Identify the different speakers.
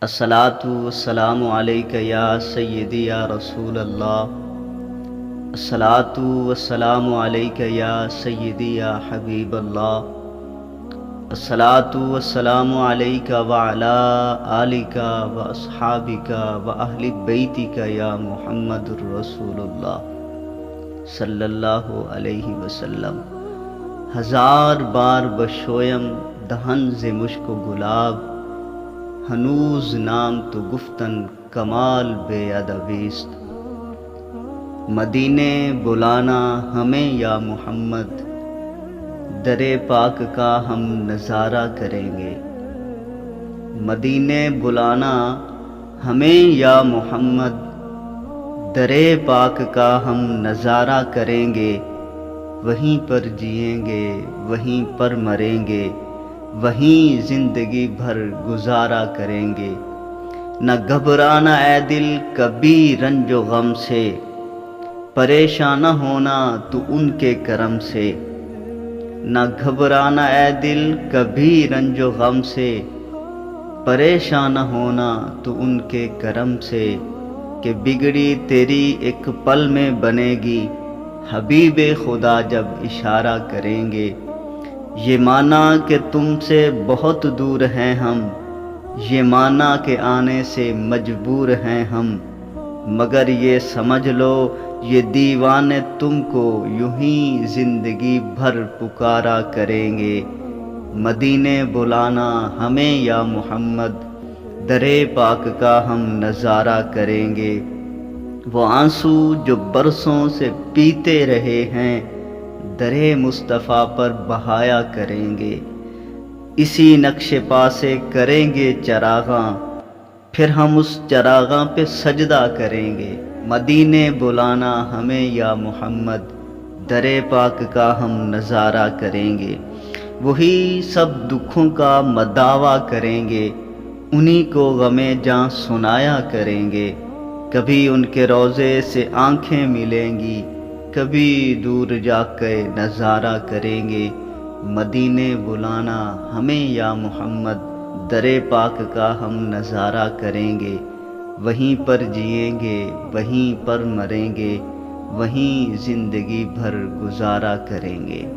Speaker 1: الصلاۃ والسلام علیک یا سیدی یا رسول اللہ، الصلاۃ والسلام علیک یا سیدی یا حبیب اللہ، الصلاۃ والسلام علیک وعلی آلک واصحابک واہل بیتک یا محمد الرسول اللہ صلی اللہ علیہ وسلم۔ ہزار بار بشویم دہن ز مشک و گلاب، ہنوز نام تو گفتن کمال بے ادبیست۔ مدینے بلانا ہمیں یا محمد، در پاک کا ہم نظارہ کریں گے۔ مدینے بلانا ہمیں یا محمد، در پاک کا ہم نظارہ کریں گے۔ وہیں پر جئیں گے، وہیں پر مریں گے، وہیں زندگی بھر گزارا کریں گے۔ نہ گھبرانا اے دل کبھی رنج و غم سے، پریشان نہ ہونا تو ان کے کرم سے۔ نہ گھبرانا اے دل کبھی رنج و غم سے، پریشان نہ ہونا تو ان کے کرم سے۔ کہ بگڑی تیری ایک پل میں بنے گی، حبیب خدا جب اشارہ کریں گے۔ یہ مانا کہ تم سے بہت دور ہیں ہم، یہ مانا کہ آنے سے مجبور ہیں ہم، مگر یہ سمجھ لو یہ دیوانے تم کو یوں ہی زندگی بھر پکارا کریں گے۔ مدینے بلانا ہمیں یا محمد، در پاک کا ہم نظارہ کریں گے۔ وہ آنسو جو برسوں سے پیتے رہے ہیں، در مصطفیٰ پر بہایا کریں گے۔ اسی نقش پا سے کریں گے چراغاں، پھر ہم اس چراغاں پہ سجدہ کریں گے۔ مدینے بلانا ہمیں یا محمد، در پاک کا ہم نظارہ کریں گے۔ وہی سب دکھوں کا مداوا کریں گے، انہی کو غم جاں سنایا کریں گے۔ کبھی ان کے روضے سے آنکھیں ملیں گی، کبھی دور جا کے نظارہ کریں گے۔ مدینے بلانا ہمیں یا محمد، در پاک کا ہم نظارہ کریں گے۔ وہیں پر جئیں گے، وہیں پر مریں گے، وہیں زندگی بھر گزارا کریں گے۔